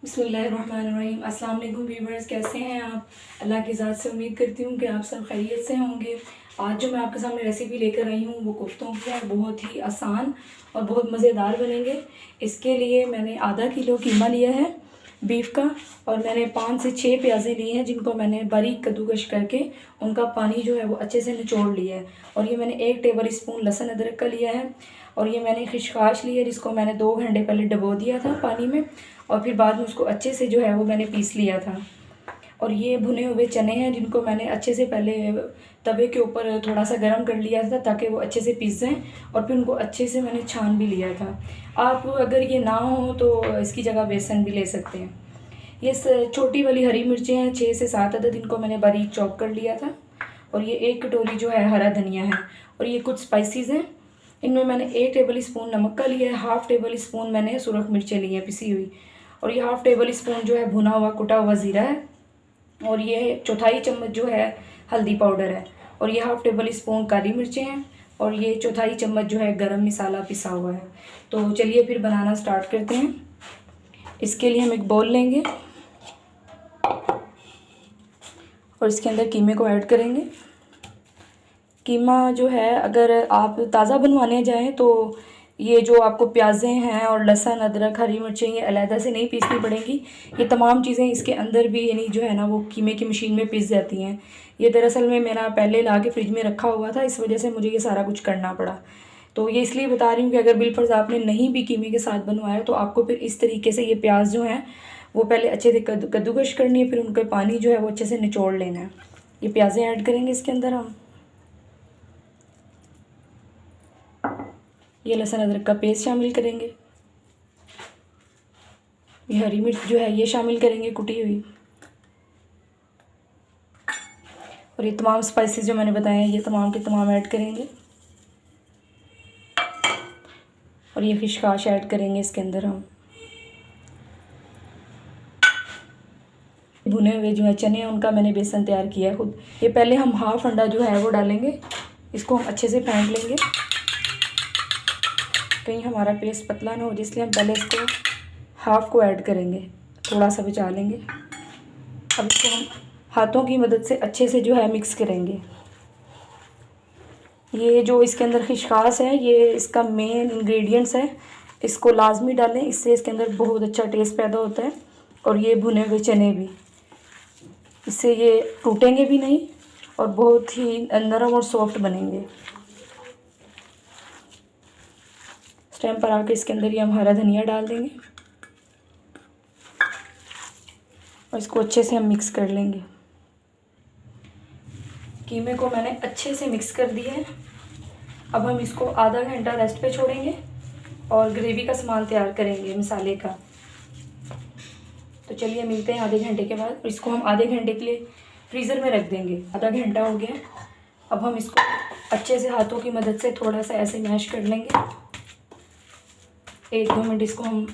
बिस्मिल्लाहिर्रहमानिर्रहीम। अस्सलाम वालेकुम व्यूवर्स, कैसे हैं आप? अल्लाह की ज़ात से उम्मीद करती हूँ कि आप सब खैरियत से होंगे। आज जो मैं आपके सामने रेसिपी लेकर आई हूँ वो कोफ्तों की है। बहुत ही आसान और बहुत मज़ेदार बनेंगे। इसके लिए मैंने आधा किलो कीमा लिया है बीफ का, और मैंने 5 से 6 प्याज़ें लिए हैं जिनको मैंने बारीक कद्दूकश करके उनका पानी जो है वो अच्छे से निचोड़ लिया है। और ये मैंने 1 टेबल स्पून लहसुन अदरक का लिया है। और ये मैंने खिशखाश ली है जिसको मैंने 2 घंटे पहले डबो दिया था पानी में, और फिर बाद में उसको अच्छे से जो है वो मैंने पीस लिया था। और ये भुने हुए चने हैं जिनको मैंने अच्छे से पहले तवे के ऊपर थोड़ा सा गर्म कर लिया था ताकि वो अच्छे से पीस जाएँ, और फिर उनको अच्छे से मैंने छान भी लिया था। आप अगर ये ना हो तो इसकी जगह बेसन भी ले सकते हैं। ये छोटी वाली हरी मिर्चें हैं 6 से 7 अदद, इनको मैंने बारीक चॉप कर लिया था। और ये 1 कटोरी जो है हरा धनिया है। और ये कुछ स्पाइसेस हैं, इनमें मैंने 1 टेबल स्पून नमक का लिया है, हाफ़ टेबल स्पून मैंने सुरख मिर्चें ली हैं पिसी हुई, और ये हाफ़ टेबल स्पून जो है भुना हुआ कुटा हुआ ज़ीरा है, और ये चौथाई चम्मच जो है हल्दी पाउडर है, और ये हाफ़ टेबल स्पून काली मिर्चें हैं, और ये चौथाई चम्मच जो है गरम मसाला पिसा हुआ है। तो चलिए फिर बनाना स्टार्ट करते हैं। इसके लिए हम एक बाउल लेंगे और इसके अंदर कीमे को ऐड करेंगे। कीमा जो है अगर आप ताज़ा बनवाने जाएं तो ये जो आपको प्याज़ें हैं और लहसुन अदरक हरी मिर्चें ये अलहदा से नहीं पीसनी पड़ेंगी। ये तमाम चीज़ें इसके अंदर भी यानी जो है ना वो कीमे की मशीन में पीस जाती हैं। ये दरअसल में मेरा पहले ला के फ्रिज में रखा हुआ था, इस वजह से मुझे ये सारा कुछ करना पड़ा। तो ये इसलिए बता रही हूँ कि अगर बिलफर्ज आपने नहीं भी कीमे के साथ बनवाया तो आपको फिर इस तरीके से ये प्याज जो है वो पहले अच्छे से कद्दूकश करनी है, फिर उनका पानी जो है वो अच्छे से निचोड़ लेना है। ये प्याज़ें ऐड करेंगे इसके अंदर हम। ये लहसुन अदरक का पेस्ट शामिल करेंगे। ये हरी मिर्च जो है ये शामिल करेंगे कुटी हुई, और ये तमाम स्पाइसेस जो मैंने बताए हैं ये तमाम के तमाम ऐड करेंगे। और ये खिशखाश ऐड करेंगे इसके अंदर हम। भुने हुए जो है चने हैं उनका मैंने बेसन तैयार किया है खुद। ये पहले हम हाफ़ अंडा जो है वो डालेंगे, इसको हम अच्छे से फेंट लेंगे कहीं हमारा पेस्ट पतला ना हो, इसलिए हम पहले इसको हाफ़ को ऐड करेंगे, थोड़ा सा बचा लेंगे। अब इसको हम हाथों की मदद से अच्छे से जो है मिक्स करेंगे। ये जो इसके अंदर खिशखास है ये इसका मेन इंग्रेडिएंट्स है, इसको लाजमी डालें, इससे इसके अंदर बहुत अच्छा टेस्ट पैदा होता है। और ये भुने हुए चने भी, इससे ये टूटेंगे भी नहीं और बहुत ही नरम और सॉफ्ट बनेंगे। इस टाइम पर आके इसके अंदर ये हम हरा धनिया डाल देंगे और इसको अच्छे से हम मिक्स कर लेंगे। कीमे को मैंने अच्छे से मिक्स कर दिया है। अब हम इसको आधा घंटा रेस्ट पे छोड़ेंगे और ग्रेवी का सामान तैयार करेंगे मसाले का। तो चलिए मिलते हैं आधे घंटे के बाद। इसको हम आधे घंटे के लिए फ्रीज़र में रख देंगे। आधा घंटा हो गया। अब हम इसको अच्छे से हाथों की मदद से थोड़ा सा ऐसे मैश कर लेंगे। 1-2 मिनट इसको हम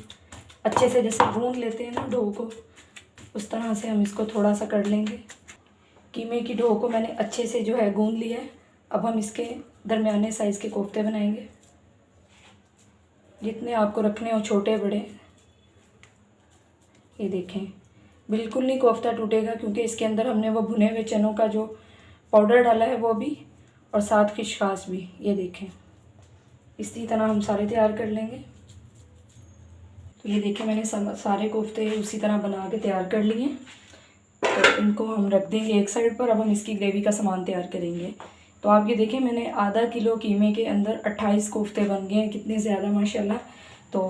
अच्छे से जैसे गूंद लेते हैं ना डो को, उस तरह से हम इसको थोड़ा सा कर लेंगे। कीमे की डो को मैंने अच्छे से जो है गूंद लिया है। अब हम इसके दरमियाने साइज़ के कोफ्ते बनाएंगे, जितने आपको रखने हो छोटे बड़े। ये देखें बिल्कुल नहीं कोफ्ता टूटेगा क्योंकि इसके अंदर हमने वो भुने हुए चनों का जो पाउडर डाला है वो भी, और साथ खिशखास भी। ये देखें इसी तरह हम सारे तैयार कर लेंगे। तो ये देखें मैंने सारे कोफ्ते उसी तरह बना के तैयार कर लिए। तो इनको हम रख देंगे एक साइड पर। अब हम इसकी ग्रेवी का सामान तैयार करेंगे। तो आप ये देखें मैंने आधा किलो कीमे के अंदर 28 कोफ्ते बन गए हैं, कितने ज़्यादा माशाल्लाह। तो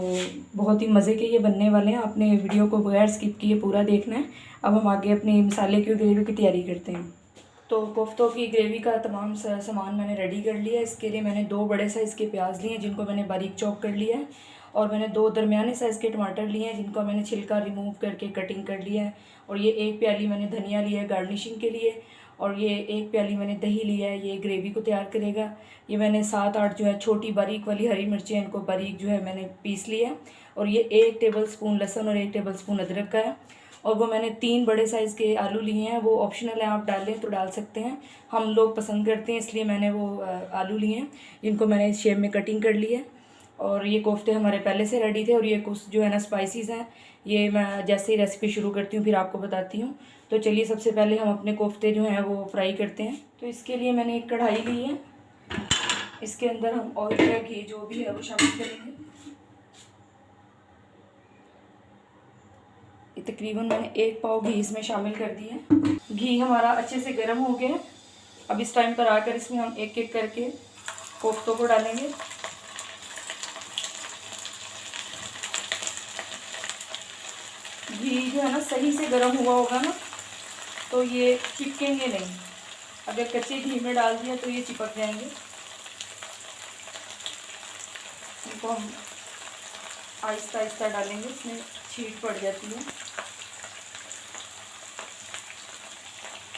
बहुत ही मज़े के ये बनने वाले हैं, आपने वीडियो को बगैर स्किप किए पूरा देखना है। अब हम आगे अपनी मसाले की ग्रेवी की तैयारी करते हैं। तो कोफ्तों की ग्रेवी का तमाम सामान मैंने रेडी कर लिया है। इसके लिए मैंने 2 बड़े साइज़ के प्याज लिए हैं जिनको मैंने बारीक चॉप कर लिया है, और मैंने 2 दरमियाने साइज़ के टमाटर लिए हैं जिनको मैंने छिलका रिमूव करके कटिंग कर लिया है। और ये 1 प्याली मैंने धनिया लिया है गार्निशिंग के लिए, और ये 1 प्याली मैंने दही लिया है, ये ग्रेवी को तैयार करेगा। ये मैंने 7-8 जो है छोटी बारीक वाली हरी मिर्चें इनको बारीक जो है मैंने पीस लिया है। और ये 1 टेबल स्पून लहसुन और 1 टेबल स्पून अदरक का है। और वो मैंने 3 बड़े साइज़ के आलू लिए हैं, वो ऑप्शनल है, आप डालें तो डाल सकते हैं, हम लोग पसंद करते हैं इसलिए मैंने वो आलू लिए हैं जिनको मैंने इस शेप में कटिंग कर ली है। और ये कोफ्ते हमारे पहले से रेडी थे। और ये कुछ जो है ना स्पाइसेस हैं, ये मैं जैसे ही रेसिपी शुरू करती हूँ फिर आपको बताती हूँ। तो चलिए सबसे पहले हम अपने कोफ्ते जो हैं वो फ्राई करते हैं। तो इसके लिए मैंने एक कढ़ाई ली है, इसके अंदर हम ऑयल या घी जो भी है वो शामिल करेंगे। ये तकरीबन मैंने 1 पाव घी इसमें शामिल कर दिया है। घी हमारा अच्छे से गर्म हो गया है। अब इस टाइम पर आकर इसमें हम एक एक करके कोफ्तों को डालेंगे। घी जो है ना सही से गर्म हुआ होगा ना तो ये चिपकेंगे नहीं। अगर कच्चे घी में डाल दिया तो ये चिपक जाएंगे। इनको हम आहिस्ता आहिस्ता डालेंगे, इसमें छींट पड़ जाती है।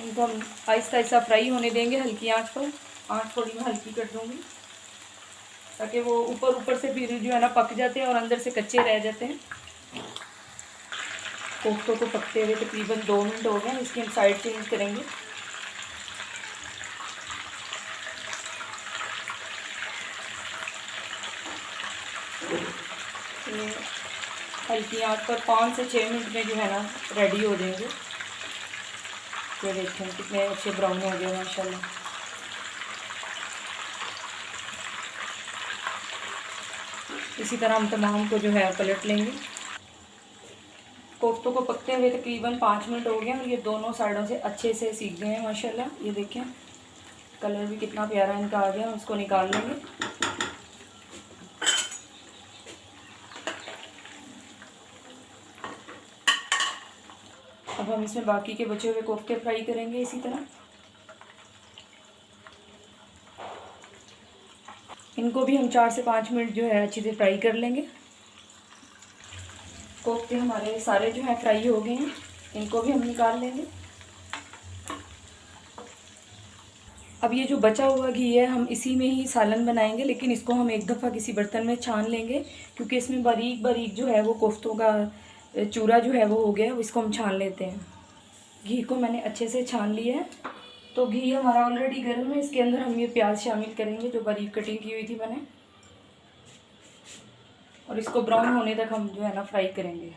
इनको हम आहिस्ता आहिस्ता फ्राई होने देंगे हल्की आंच पर। आंच थोड़ी मैं हल्की कर दूँगी ताकि वो ऊपर ऊपर से फिर जो है ना पक जाते हैं और अंदर से कच्चे रह जाते हैं। कोफ्तों को पकते हुए तकरीबन 2 मिनट हो गए। इसकी हम साइड चेंज करेंगे। ये हल्की आंच पर 5 से 6 मिनट में जो है ना रेडी हो जाएंगे। ये देखें कितने अच्छे ब्राउन हो गए माशाल्लाह। इसी तरह हम तमाम को जो है पलट लेंगे। कोफ्तों को पकते हुए तकरीबन 5 मिनट हो गए और ये दोनों साइडों से अच्छे से सीख गए हैं माशाल्लाह। ये देखें कलर भी कितना प्यारा इनका आ गया। हम इसको निकाल लेंगे। अब हम इसमें बाकी के बचे हुए कोफ्ते फ्राई करेंगे इसी तरह। इनको भी हम 4 से 5 मिनट जो है अच्छे से फ्राई कर लेंगे। कोफ्ते हमारे सारे जो है फ्राई हो गए हैं, इनको भी हम निकाल लेंगे। अब ये जो बचा हुआ घी है हम इसी में ही सालन बनाएंगे, लेकिन इसको हम एक दफ़ा किसी बर्तन में छान लेंगे क्योंकि इसमें बारीक बारीक जो है वो कोफ्तों का चूरा जो है वो हो गया। इसको हम छान लेते हैं। घी को मैंने अच्छे से छान लिया है। तो घी हमारा ऑलरेडी गर्म है। इसके अंदर हम ये प्याज शामिल करेंगे जो बारीक कटिंग की हुई थी मैंने, और इसको ब्राउन होने तक हम जो है ना फ्राई करेंगे।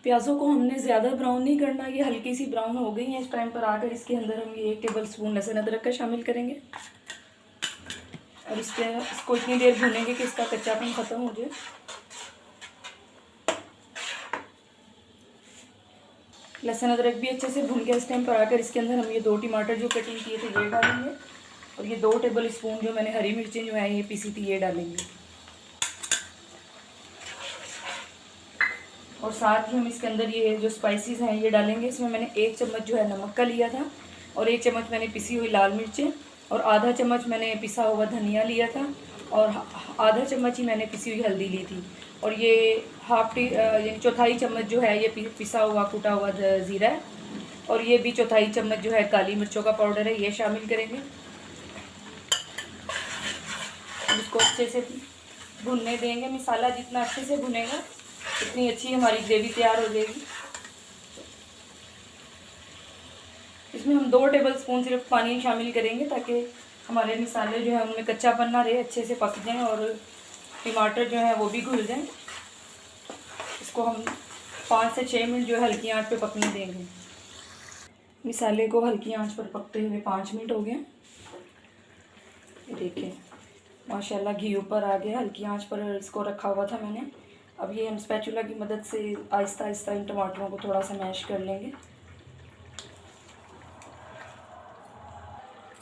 प्याज़ों को हमने ज़्यादा ब्राउन नहीं करना, ये हल्की सी ब्राउन हो गई है। इस टाइम पर आकर इसके अंदर हम ये 1 टेबल स्पून लहसुन अदरक का शामिल करेंगे और इसको इतनी देर भूनेंगे कि इसका कच्चापन ख़त्म हो जाए। लहसुन अदरक भी अच्छे से भून के इस टाइम पर आकर इसके अंदर हम ये 2 टमाटर जो कटिंग किए थे ये डालेंगे और ये 2 टेबल स्पून जो मैंने हरी मिर्चें जो है ये पीसी थी ये डालेंगे। और साथ ही हम इसके अंदर ये जो स्पाइसेस हैं ये डालेंगे। इसमें मैंने 1 चम्मच जो है नमक का लिया था और 1 चम्मच मैंने पिसी हुई लाल मिर्चें और आधा चम्मच मैंने पिसा हुआ धनिया लिया था और आधा चम्मच ही मैंने पिसी हुई हल्दी ली थी। और ये यानी चौथाई चम्मच जो है ये पिसा हुआ कूटा हुआ ज़ीरा है और ये भी चौथाई चम्मच जो है काली मिर्चों का पाउडर है ये शामिल करेंगे। इसको अच्छे से भुनने देंगे। मसाला जितना अच्छे से भुनेगा इतनी अच्छी हमारी ग्रेवी तैयार हो जाएगी। इसमें हम 2 टेबल स्पून सिर्फ पानी शामिल करेंगे ताकि हमारे मसाले जो है उनमें कच्चापन ना रहे, अच्छे से पक जाएं और टमाटर जो है वो भी घुल जाएं। इसको हम 5 से 6 मिनट जो है हल्की आंच पे पकने देंगे। मसाले को हल्की आंच पर पकते हुए 5 मिनट हो गए। देखिए माशाल्लाह घी ऊपर आ गया। हल्की आंच पर इसको रखा हुआ था मैंने। अब ये हम स्पैचुला की मदद से आहिस्ता आहिस्ता इन टमाटरों को थोड़ा सा मैश कर लेंगे।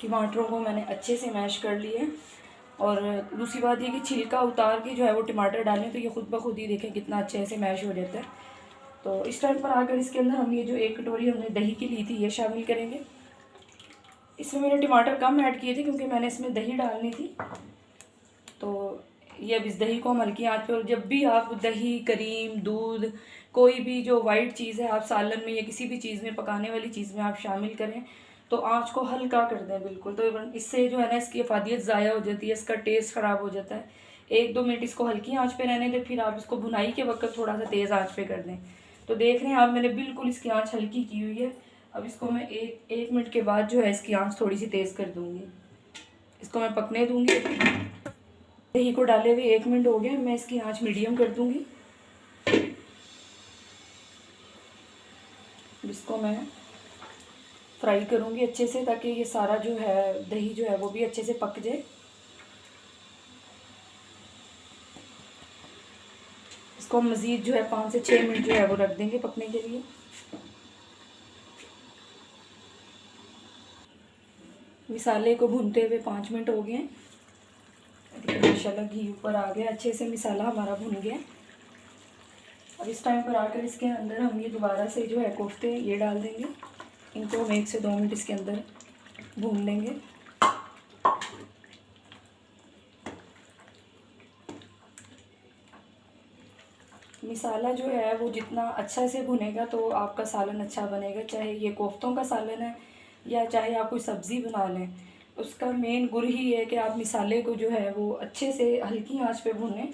टमाटरों को मैंने अच्छे से मैश कर लिया। और दूसरी बात ये कि छिलका उतार के जो है वो टमाटर डालें तो ये खुद ब खुद ही देखें कितना अच्छे से मैश हो जाता है। तो इस टाइम पर आकर इसके अंदर हम ये जो 1 कटोरी हमने दही की ली थी ये शामिल करेंगे। इसमें मैंने टमाटर कम ऐड किए थे क्योंकि मैंने इसमें दही डालनी थी। तो ये अब इस दही को हम हल्की आंच पर, जब भी आप दही, करीम, दूध, कोई भी जो वाइट चीज़ है आप सालन में या किसी भी चीज़ में पकाने वाली चीज़ में आप शामिल करें तो आंच को हल्का कर दें बिल्कुल। तो इससे जो है ना इसकी अफादियत ज़ाया हो जाती है, इसका टेस्ट ख़राब हो जाता है। 1-2 मिनट इसको हल्की आंच पे रहने दें, फिर आप इसको भुनाई के वक्त थोड़ा सा तेज़ आंच पे कर दें। तो देख रहे हैं आप मैंने बिल्कुल इसकी आंच हल्की की हुई है। अब इसको मैं एक मिनट के बाद जो है इसकी आंच थोड़ी सी तेज़ कर दूँगी। इसको मैं पकने दूँगी। दही को डाले हुए 1 मिनट हो गया। मैं इसकी आंच मीडियम कर दूँगी। इसको मैं फ्राई करूँगी अच्छे से, ताकि ये सारा जो है दही जो है वो भी अच्छे से पक जाए। इसको मज़ीद जो है 5 से 6 मिनट जो है वो रख देंगे पकने के लिए। मिसाले को भूनते हुए 5 मिनट हो गए हैं। देखिए माशाल्लाह घी ऊपर आ गया, अच्छे से मिसाला हमारा भुन गया। अब इस टाइम पर आकर इसके अंदर हम ये दोबारा से जो है कोफ्ते ये डाल देंगे। इनको हम 1 से 2 मिनट इसके अंदर भून लेंगे। मिसाला जो है वो जितना अच्छा से भुनेगा तो आपका सालन अच्छा बनेगा। चाहे ये कोफ्तों का सालन है या चाहे आप कोई सब्ज़ी बना लें, उसका मेन गुर ही है कि आप मिसाले को जो है वो अच्छे से हल्की आंच पे भुनें।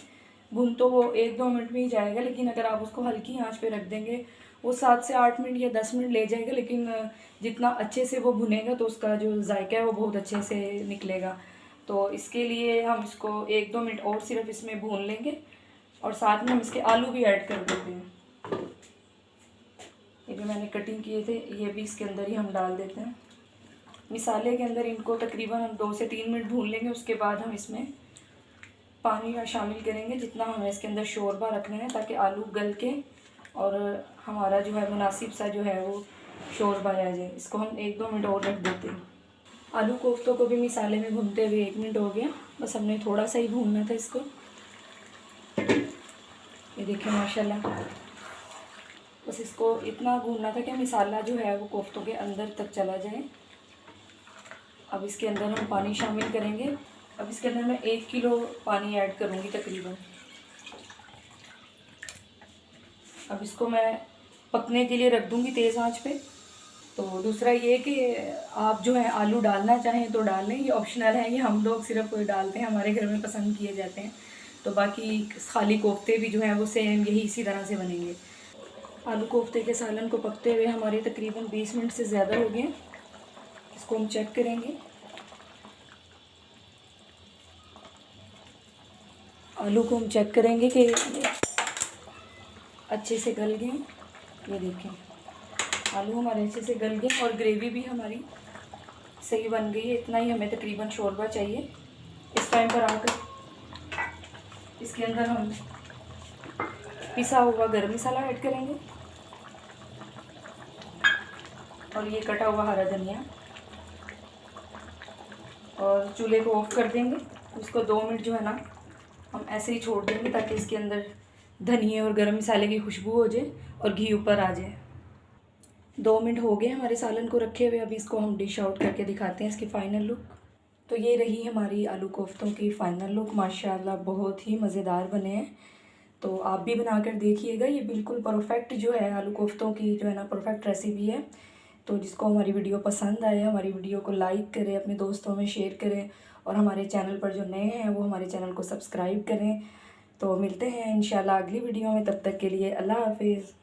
भुन तो वो 1-2 मिनट में ही जाएगा, लेकिन अगर आप उसको हल्की आंच पे रख देंगे वो 7 से 8 मिनट या 10 मिनट ले जाएगा, लेकिन जितना अच्छे से वो भुनेगा तो उसका जो जायका है वो बहुत अच्छे से निकलेगा। तो इसके लिए हम इसको 1-2 मिनट और सिर्फ इसमें भून लेंगे और साथ में हम इसके आलू भी ऐड कर देते हैं। ये जो मैंने कटिंग किए थे ये भी इसके अंदर ही हम डाल देते हैं। मिसाले के अंदर इनको तकरीबन हम 2 से 3 मिनट भून लेंगे। उसके बाद हम इसमें पानी शामिल करेंगे जितना हमें इसके अंदर शोरबा रखना है, ताकि आलू गल के और हमारा जो है मुनासिब सा जो है वो शोरबा आ जाए। इसको हम 1-2 मिनट और रख देते हैं। आलू कोफ्तों को भी मिसाले में भूनते हुए 1 मिनट हो गया, बस हमने थोड़ा सा ही भूनना था इसको। ये देखिए माशाल्लाह, बस इसको इतना भूनना था कि मिसाला जो है वो कोफ्तों के अंदर तक चला जाए। अब इसके अंदर हम पानी शामिल करेंगे। अब इसके अंदर मैं 1 किलो पानी ऐड करूँगी तकरीबन। अब इसको मैं पकने के लिए रख दूँगी तेज़ आंच पे। तो दूसरा ये कि आप जो है आलू डालना चाहें तो डाल लें, ये ऑप्शनल है, ये हम लोग सिर्फ डालते हैं, हमारे घर में पसंद किए जाते हैं। तो बाकी खाली कोफ्ते भी जो हैं वो सेम यही इसी तरह से बनेंगे। आलू कोफ्ते के सालन को पकते हुए हमारे तकरीबन 20 मिनट से ज़्यादा हो गए। इसको हम चेक करेंगे। आलू को हम चेक करेंगे कि अच्छे से गल गए। ये देखें आलू हमारे अच्छे से गल गए और ग्रेवी भी हमारी सही बन गई है। इतना ही हमें तकरीबन शोरबा चाहिए। इस टाइम पर आकर इसके अंदर हम पिसा हुआ गरम मसाला ऐड करेंगे और ये कटा हुआ हरा धनिया, और चूल्हे को ऑफ कर देंगे। उसको 2 मिनट जो है ना हम ऐसे ही छोड़ देंगे, ताकि इसके अंदर धनिए और गरम मसाले की खुशबू हो जाए और घी ऊपर आ जाए। 2 मिनट हो गए हमारे सालन को रखे हुए। अभी इसको हम डिश आउट करके दिखाते हैं इसकी फ़ाइनल लुक। तो ये रही हमारी आलू कोफ्तों की फ़ाइनल लुक। माशाल्लाह बहुत ही मज़ेदार बने हैं। तो आप भी बना कर देखिएगा। ये बिल्कुल परफेक्ट जो है आलू कोफ्तों की जो है ना परफेक्ट रेसिपी है। तो जिसको हमारी वीडियो पसंद आए हमारी वीडियो को लाइक करें, अपने दोस्तों में शेयर करें, और हमारे चैनल पर जो नए हैं वो हमारे चैनल को सब्सक्राइब करें। तो मिलते हैं इंशाल्लाह अगली वीडियो में, तब तक के लिए अल्लाह हाफिज़।